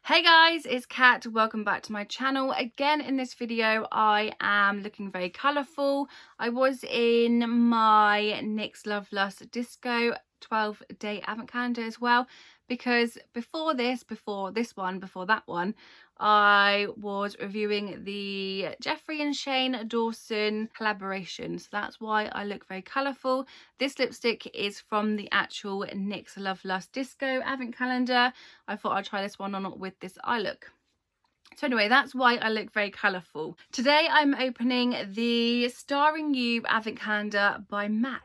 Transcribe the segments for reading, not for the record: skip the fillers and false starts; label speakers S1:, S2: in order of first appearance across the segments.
S1: Hey guys, it's Kat. Welcome back to my channel. Again, in this video, I am looking very colourful. I was in my NYX Love Lust Disco 12-day advent calendar as well, because before that one, I was reviewing the Jeffree and Shane Dawson collaboration. So that's why I look very colourful. This lipstick is from the actual NYX Love Lust Disco advent calendar. I thought I'd try this one on with this eye look. So anyway, that's why I look very colourful. Today I'm opening the Starring You advent calendar by MAC.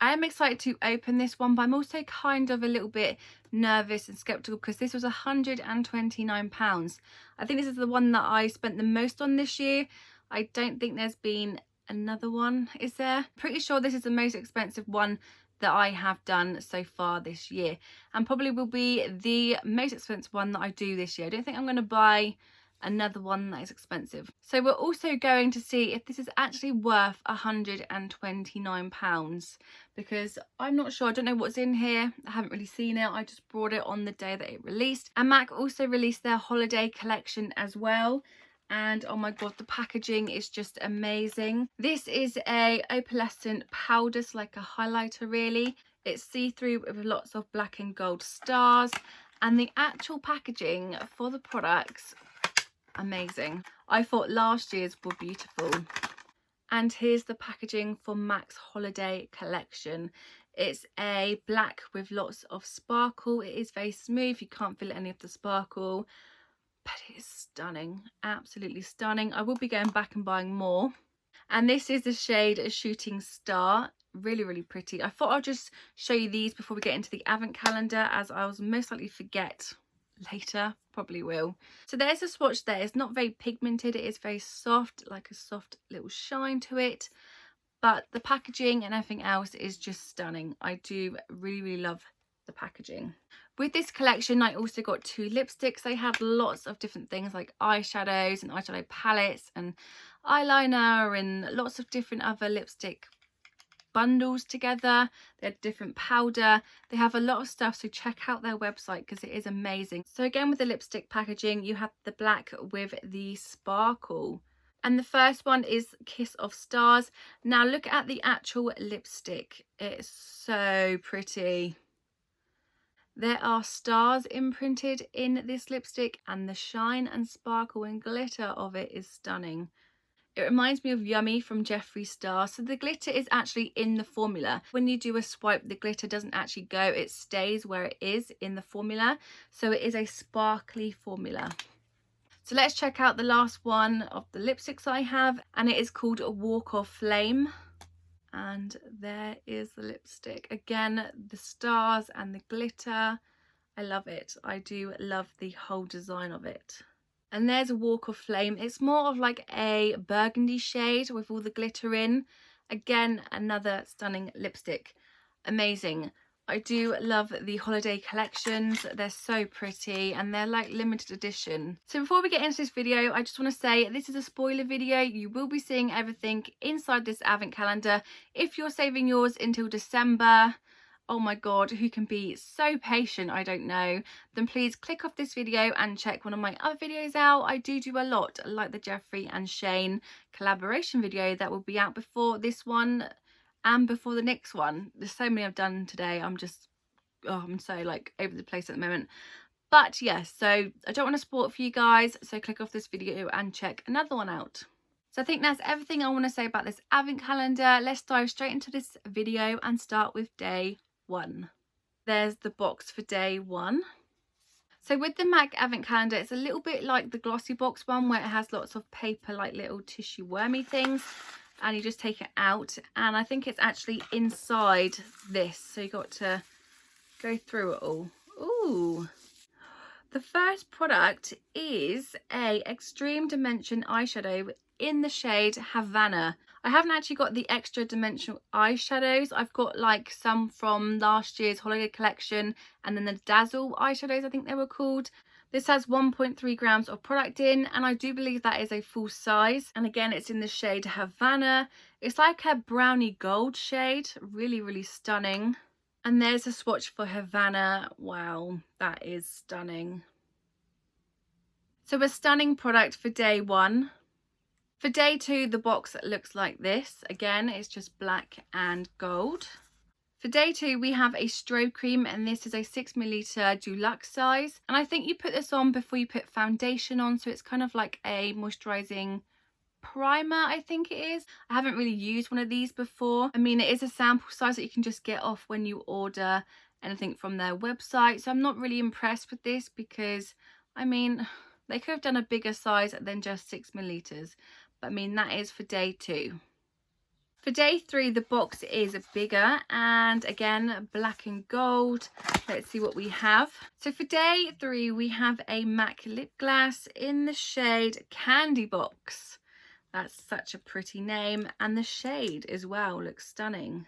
S1: I am excited to open this one, but I'm also kind of a little bit nervous and skeptical because this was £129. I think this is the one that I spent the most on this year. I don't think there's been another one, is there? Pretty sure this is the most expensive one that I have done so far this year, and probably will be the most expensive one that I do this year. I don't think I'm going to buy another one that is expensive. So we're also going to see if this is actually worth £129, because I'm not sure. I don't know what's in here. I haven't really seen it. I just bought it on the day that it released. And MAC also released their holiday collection as well. And oh my god, the packaging is just amazing. This is a opalescent powder, so like a highlighter really. It's see-through with lots of black and gold stars, and the actual packaging for the products, amazing. I thought last year's were beautiful. And here's the packaging for MAC's holiday collection. It's a black with lots of sparkle. It is very smooth, you can't feel any of the sparkle, but it is stunning, absolutely stunning. I will be going back and buying more. And this is the shade Shooting Star. Really pretty. I thought I'll just show you these before we get into the advent calendar, as I will most likely forget later, probably will. So there's a swatch there. It's not very pigmented, it is very soft, like a soft little shine to it, but the packaging and everything else is just stunning. I do really love the packaging. With this collection, I also got 2 lipsticks. They had lots of different things like eyeshadows and eyeshadow palettes and eyeliner and lots of different other lipstick bundles together. They had different powder. They have a lot of stuff, so check out their website because it is amazing. So again, with the lipstick packaging, you have the black with the sparkle. And the first one is Kiss of Stars. Now look at the actual lipstick. It's so pretty. There are stars imprinted in this lipstick, and the shine and sparkle and glitter of it is stunning. It reminds me of Yummy from Jeffree Star. So the glitter is actually in the formula. When you do a swipe, the glitter doesn't actually go, it stays where it is in the formula. So it is a sparkly formula. So let's check out the last one of the lipsticks I have, and it is called a Walk of Flame. And there is the lipstick. Again, the stars and the glitter. I love it. I do love the whole design of it. And there's a Walk of Flame. It's more of like a burgundy shade with all the glitter in. Again, another stunning lipstick. Amazing. I do love the holiday collections. They're so pretty and they're like limited edition. So before we get into this video, I just want to say this is a spoiler video. You will be seeing everything inside this advent calendar. If you're saving yours until December, oh my god, who can be so patient? I don't know. Then please click off this video and check one of my other videos out. I do a lot, like the Jeffree and Shane collaboration video that will be out before this one and before the next one. There's so many I've done today. I'm so like over the place at the moment. But yes, so I don't want to spoil it for you guys, so click off this video and check another one out. So I think that's everything I want to say about this advent calendar. Let's dive straight into this video and start with day 1. There's the box for day 1. So with the MAC advent calendar, it's a little bit like the glossy box one, where it has lots of paper, like little tissue wormy things, and you just take it out, and I think it's actually inside this, so you got to go through it all. Ooh, the first product is a Extreme Dimension eyeshadow in the shade Havana. I haven't actually got the extra dimensional eyeshadows. I've got like some from last year's holiday collection, and then the Dazzle eyeshadows, I think they were called. This has 1.3 grams of product in, and I do believe that is a full size. And again, it's in the shade Havana. It's like a brownie gold shade, really stunning. And there's a swatch for Havana. Wow, that is stunning. So a stunning product for day 1. For day 2, the box looks like this. Again, it's just black and gold. For day 2, we have a Strobe Cream, and this is a 6ml deluxe size. And I think you put this on before you put foundation on, so it's kind of like a moisturizing primer, I think it is. I haven't really used one of these before. I mean, it is a sample size that you can just get off when you order anything from their website. So I'm not really impressed with this because, I mean, they could have done a bigger size than just 6ml. But I mean, that is for day 2. For day 3, the box is bigger and again, black and gold. Let's see what we have. So for day 3, we have a MAC lip gloss in the shade Candy Box. That's such a pretty name, and the shade as well looks stunning.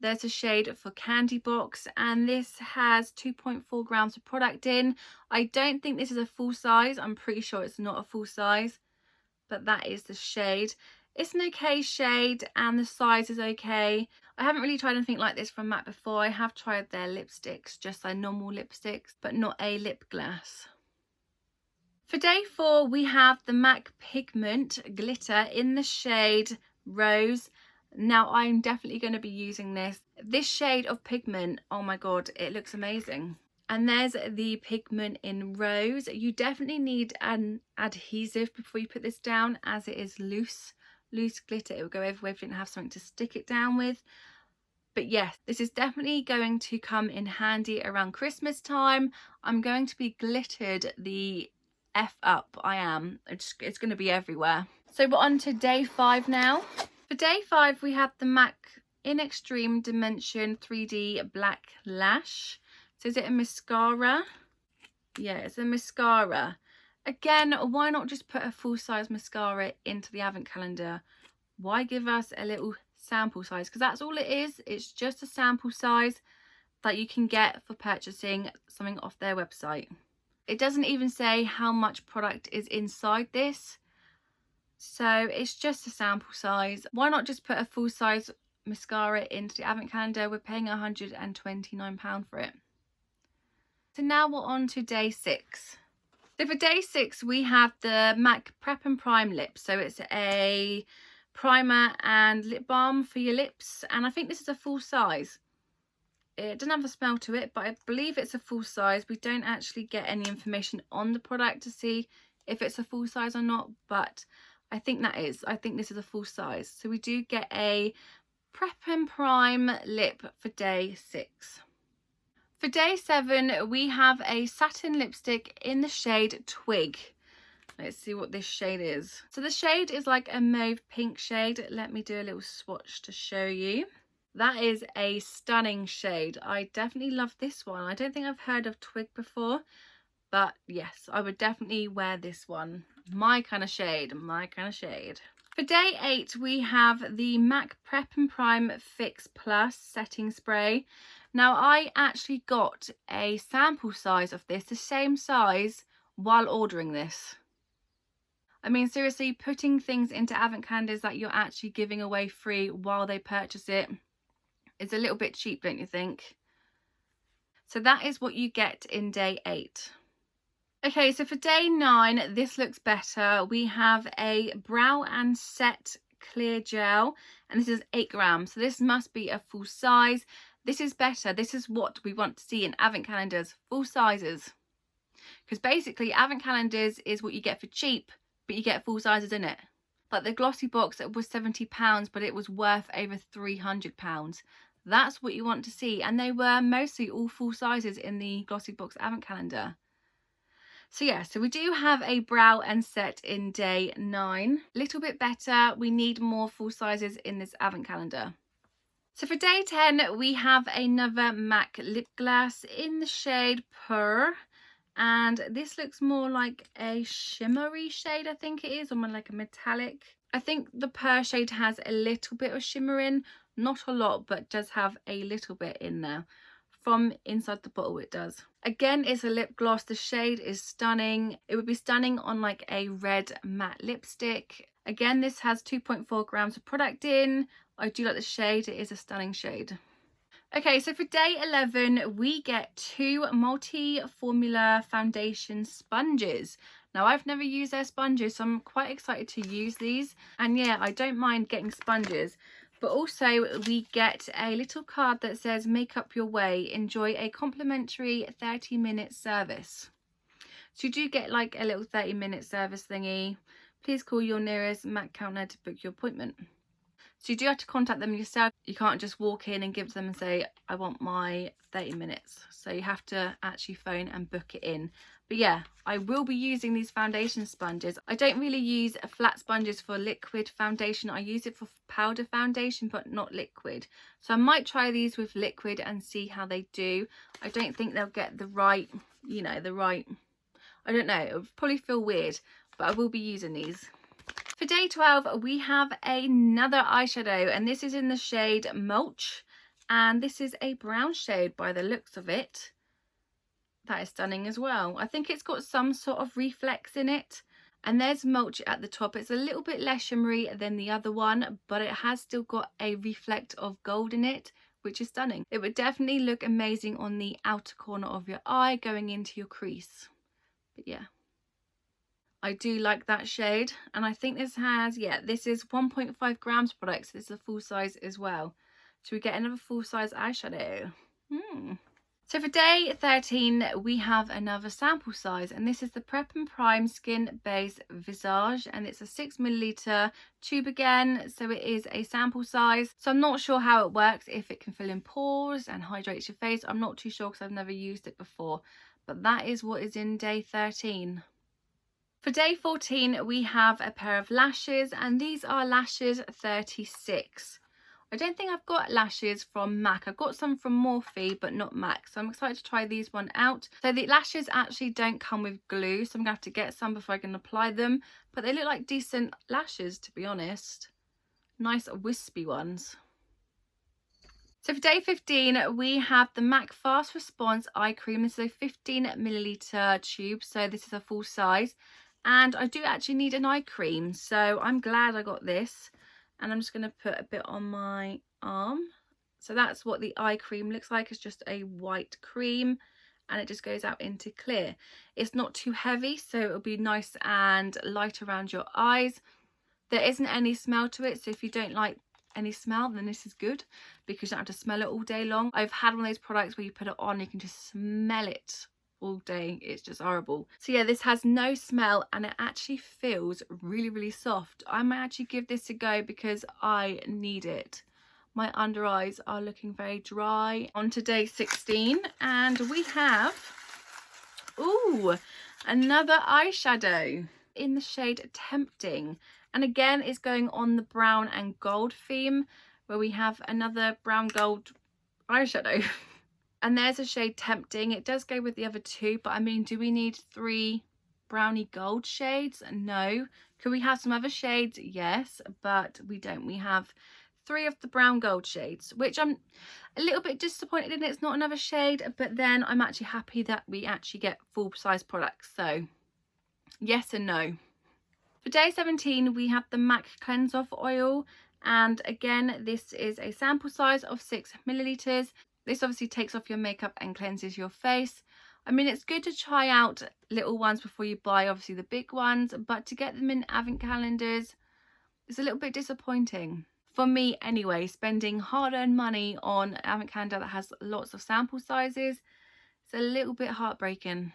S1: There's a shade for Candy Box, and this has 2.4 grams of product in. I don't think this is a full size. I'm pretty sure it's not a full size, but that is the shade. It's an okay shade and the size is okay. I haven't really tried anything like this from MAC before. I have tried their lipsticks, just their normal lipsticks, but not a lip gloss. For day 4, we have the MAC Pigment Glitter in the shade Rose. Now, I'm definitely going to be using this. This shade of pigment, oh my god, it looks amazing. And there's the pigment in Rose. You definitely need an adhesive before you put this down, as it is loose glitter. It will go everywhere if you didn't have something to stick it down with. But yes, this is definitely going to come in handy around Christmas time. I'm going to be glittered the F up. I am. It's going to be everywhere. So we're on to day 5 now. For day 5, we have the MAC in Extreme Dimension 3D Black Lash. So is it a mascara? Yeah, it's a mascara. Again, why not just put a full-size mascara into the advent calendar? Why give us a little sample size? Because that's all it is. It's just a sample size that you can get for purchasing something off their website. It doesn't even say how much product is inside this. So it's just a sample size. Why not just put a full-size mascara into the advent calendar? We're paying £129 for it. So now we're on to day 6. So for day 6, we have the MAC Prep and Prime Lips. So it's a primer and lip balm for your lips. And I think this is a full size. It doesn't have a smell to it, but I believe it's a full size. We don't actually get any information on the product to see if it's a full size or not, but I think that is. I think this is a full size. So we do get a Prep and Prime lip for day 6. For day 7, we have a satin lipstick in the shade Twig. Let's see what this shade is. So the shade is like a mauve pink shade. Let me do a little swatch to show you. That is a stunning shade. I definitely love this one. I don't think I've heard of Twig before, but yes, I would definitely wear this one. My kind of shade, my kind of shade. For day 8, we have the MAC Prep and Prime Fix Plus setting spray. Now, I actually got a sample size of this, the same size, while ordering this. I mean, seriously, putting things into advent calendars that you're actually giving away free while they purchase it is a little bit cheap, don't you think? So that is what you get in day 8. Okay, so for day 9, this looks better. We have a Brow and Set Clear Gel, and this is 8 grams. So this must be a full size. This is better. This is what we want to see in advent calendars, full sizes. Because basically, advent calendars is what you get for cheap, but you get full sizes in it. Like the glossy box that was £70, but it was worth over £300. That's what you want to see. And they were mostly all full sizes in the glossy box advent calendar. So yeah, so we do have a Brow and Set in day 9. Little bit better. We need more full sizes in this advent calendar. So for day 10, we have another MAC lip gloss in the shade Prrr. And this looks more like a shimmery shade, I think it is, or more like a metallic. I think the Prrr shade has a little bit of shimmer in, not a lot, but does have a little bit in there. From inside the bottle it does. Again, it's a lip gloss. The shade is stunning. It would be stunning on like a red matte lipstick. Again, this has 2.4 grams of product in. I do like the shade. It is a stunning shade. Okay, so for day 11, we get 2 multi-formula foundation sponges. Now, I've never used their sponges, so I'm quite excited to use these. And yeah, I don't mind getting sponges. But also, we get a little card that says, make up your way. Enjoy a complimentary 30-minute service. So you do get like a little 30-minute service thingy. Please call your nearest MAC counter to book your appointment. So you do have to contact them yourself. You can't just walk in and give to them and say, I want my 30 minutes. So you have to actually phone and book it in. But yeah, I will be using these foundation sponges. I don't really use flat sponges for liquid foundation. I use it for powder foundation, but not liquid. So I might try these with liquid and see how they do. I don't think they'll get the right, you know, I don't know. It'll probably feel weird, but I will be using these. For day 12, we have another eyeshadow, and this is in the shade Mulch, and this is a brown shade by the looks of it. That is stunning as well. I think it's got some sort of reflex in it, and there's Mulch at the top. It's a little bit less shimmery than the other one, but it has still got a reflect of gold in it, which is stunning. It would definitely look amazing on the outer corner of your eye going into your crease. But yeah, I do like that shade, and I think this has, yeah, this is 1.5 grams product, so this is a full size as well. So we get another full size eyeshadow. So for day 13, we have another sample size, and this is the Prep and Prime Skin Base Visage, and it's a 6ml tube again, so it is a sample size. So I'm not sure how it works, if it can fill in pores and hydrates your face. I'm not too sure because I've never used it before, but that is what is in day 13. For day 14, we have a pair of lashes, and these are lashes 36. I don't think I've got lashes from MAC. I've got some from Morphe, but not MAC. So I'm excited to try these one out. So the lashes actually don't come with glue, so I'm going to have to get some before I can apply them. But they look like decent lashes, to be honest. Nice wispy ones. So for day 15, we have the MAC Fast Response Eye Cream. This is a 15ml tube, so this is a full size. And I do actually need an eye cream, so I'm glad I got this. And I'm just going to put a bit on my arm. So that's what the eye cream looks like. It's just a white cream, and it just goes out into clear. It's not too heavy, so it'll be nice and light around your eyes. There isn't any smell to it, so if you don't like any smell, then this is good, because you don't have to smell it all day long. I've had one of those products where you put it on, you can just smell it all day. It's just horrible. So yeah, this has no smell, and it actually feels really, really soft. I might actually give this a go because I need it. My under eyes are looking very dry. On to day 16, and we have, ooh, another eyeshadow in the shade Tempting. And again, it's going on the brown and gold theme, where we have another brown gold eyeshadow. And there's a shade Tempting. It does go with the other two, but I mean, do we need 3 brownie gold shades? No. Could we have some other shades? Yes, but we don't. We have 3 of the brown gold shades, which I'm a little bit disappointed in. It's not another shade, but then I'm actually happy that we actually get full size products. So yes and no. For day 17, we have the MAC Cleanse Off Oil. And again, this is a sample size of 6ml. This obviously takes off your makeup and cleanses your face. I mean, it's good to try out little ones before you buy, obviously, the big ones. But to get them in advent calendars, it's a little bit disappointing. For me, anyway, spending hard-earned money on an advent calendar that has lots of sample sizes, it's a little bit heartbreaking.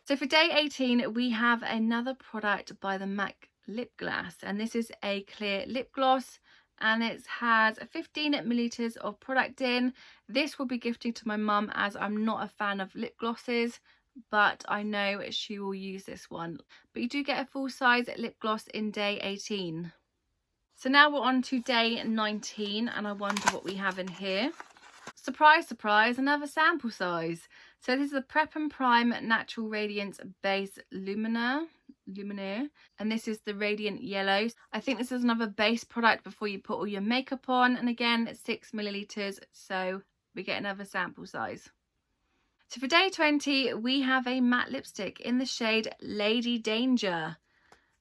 S1: So for day 18, we have another product by the MAC Lipglass. And this is a clear lip gloss. And it has 15ml of product in. This will be gifting to my mum, as I'm not a fan of lip glosses, but I know she will use this one. But you do get a full size lip gloss in day 18. So now we're on to day 19, and I wonder what we have in here. Surprise, surprise, another sample size. So this is the Prep and Prime Natural Radiance Base Luminaire, and this is the Radiant Yellow. I think this is another base product before you put all your makeup on, and again, 6ml, so we get another sample size. So for day 20, we have a matte lipstick in the shade Lady Danger.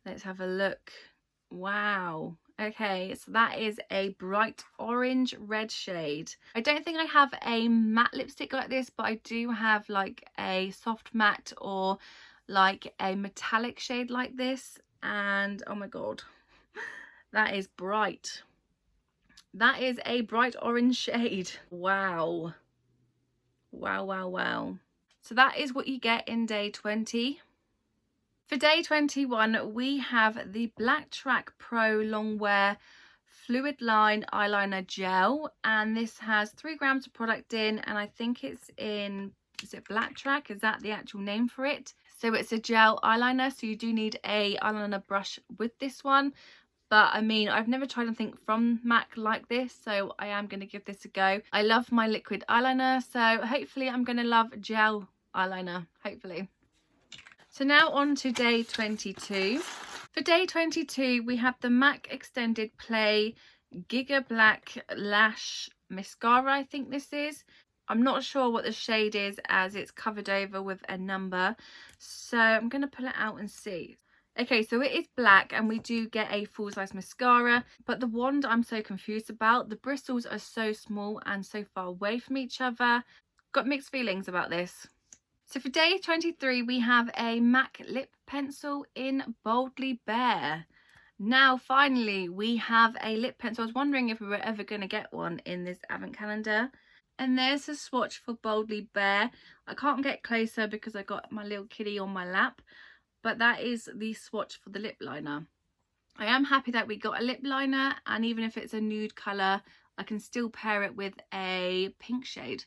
S1: Let's have a look. Wow. Okay, so that is a bright orange red shade. I don't think I have a matte lipstick like this, but I do have like a soft matte or like a metallic shade like this. And oh my god, that is bright. That is a bright orange shade. Wow. Wow, wow, wow. So that is what you get in day 20. For day 21, we have the Blacktrack Pro Longwear Fluidline Eyeliner Gel, and this has 3 grams of product in, and I think it's in, is it Blacktrack? Is that the actual name for it? So it's a gel eyeliner, so you do need a eyeliner brush with this one. But I mean, I've never tried anything from MAC like this, so I am going to give this a go. I love my liquid eyeliner, so hopefully I'm going to love gel eyeliner, hopefully. So now on to day 22. For day 22, we have the MAC Extended Play Gigablack Lash Mascara, I think this is. I'm not sure what the shade is as it's covered over with a number. So I'm going to pull it out and see. Okay, so it is black and we do get a full-size mascara, but the wand I'm so confused about. The bristles are so small and so far away from each other. Got mixed feelings about this. So for day 23, we have a MAC lip pencil in Boldly Bare. Now, finally, we have a lip pencil. I was wondering if we were ever going to get one in this advent calendar. And there's a swatch for Boldly Bare. I can't get closer because I got my little kitty on my lap. But that is the swatch for the lip liner. I am happy that we got a lip liner. And even if it's a nude colour, I can still pair it with a pink shade.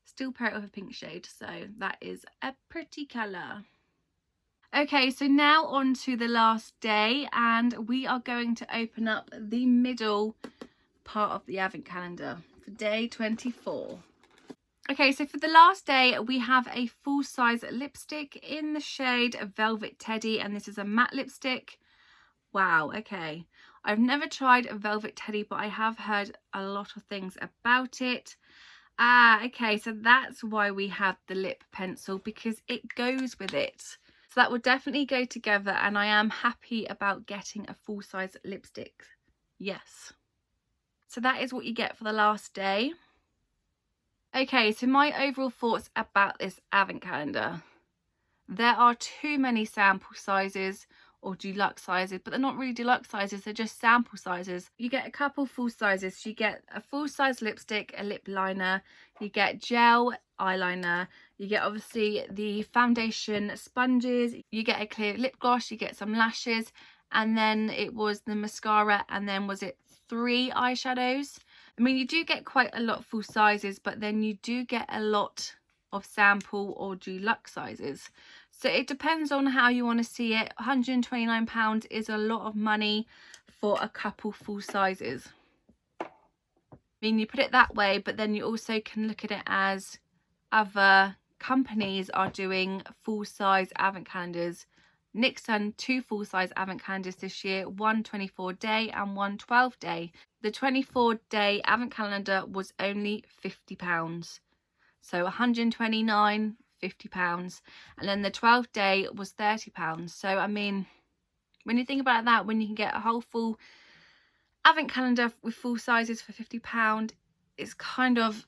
S1: Still pair it with a pink shade, so that is a pretty colour. Okay, so now on to the last day, and we are going to open up the middle part of the advent calendar for day 24. Okay, so for the last day, we have a full-size lipstick in the shade Velvet Teddy, and this is a matte lipstick. Wow, okay. I've never tried a Velvet Teddy, but I have heard a lot of things about it. Okay, so that's why we have the lip pencil, because it goes with it. So that will definitely go together, and I am happy about getting a full-size lipstick. Yes. So that is what you get for the last day. Okay, so my overall thoughts about this advent calendar. There are too many sample sizes or deluxe sizes, but they're not really deluxe sizes, they're just sample sizes. You get a couple full sizes. You get a full size lipstick, a lip liner, you get gel eyeliner, you get obviously the foundation sponges, you get a clear lip gloss, you get some lashes, and then it was the mascara, and then was it 3 eyeshadows. I mean, you do get quite a lot full sizes, but then you do get a lot of sample or deluxe sizes. So it depends on how you want to see it. £129 is a lot of money for a couple full sizes. I mean, you put it that way, but then you also can look at it as other companies are doing full size advent calendars. NYX done 2 full size advent calendars this year, one 24-day and one 12-day. The 24-day advent calendar was only £50. So 129, £50, and then the 12-day was £30. So I mean, when you think about that, when you can get a whole full advent calendar with full sizes for £50, it's kind of,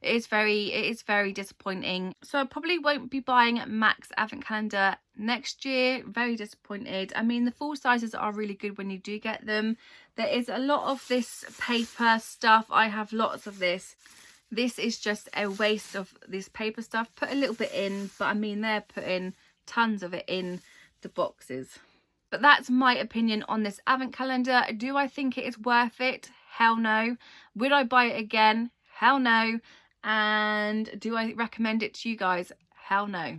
S1: it is very disappointing. So I probably won't be buying MAC's advent calendar next year. Very disappointed. I mean, the full sizes are really good when you do get them. There is a lot of this paper stuff. I have lots of this. This is just a waste of this paper stuff. Put a little bit in, but I mean, they're putting tons of it in the boxes. But that's my opinion on this advent calendar. Do I think it is worth it? Hell no. Would I buy it again? Hell no. And do I recommend it to you guys? Hell no.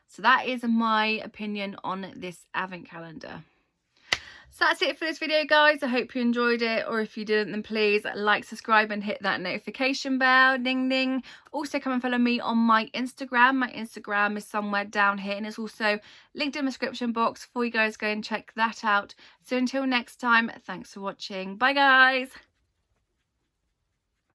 S1: So that is my opinion on this advent calendar. So that's it for this video, guys. I hope you enjoyed it, or if you didn't, then please like, subscribe and hit that notification bell, ding ding. Also come and follow me on my Instagram. My Instagram is somewhere down here, and it's also linked in the description box for you guys. Go and check that out. So until next time, thanks for watching. Bye guys.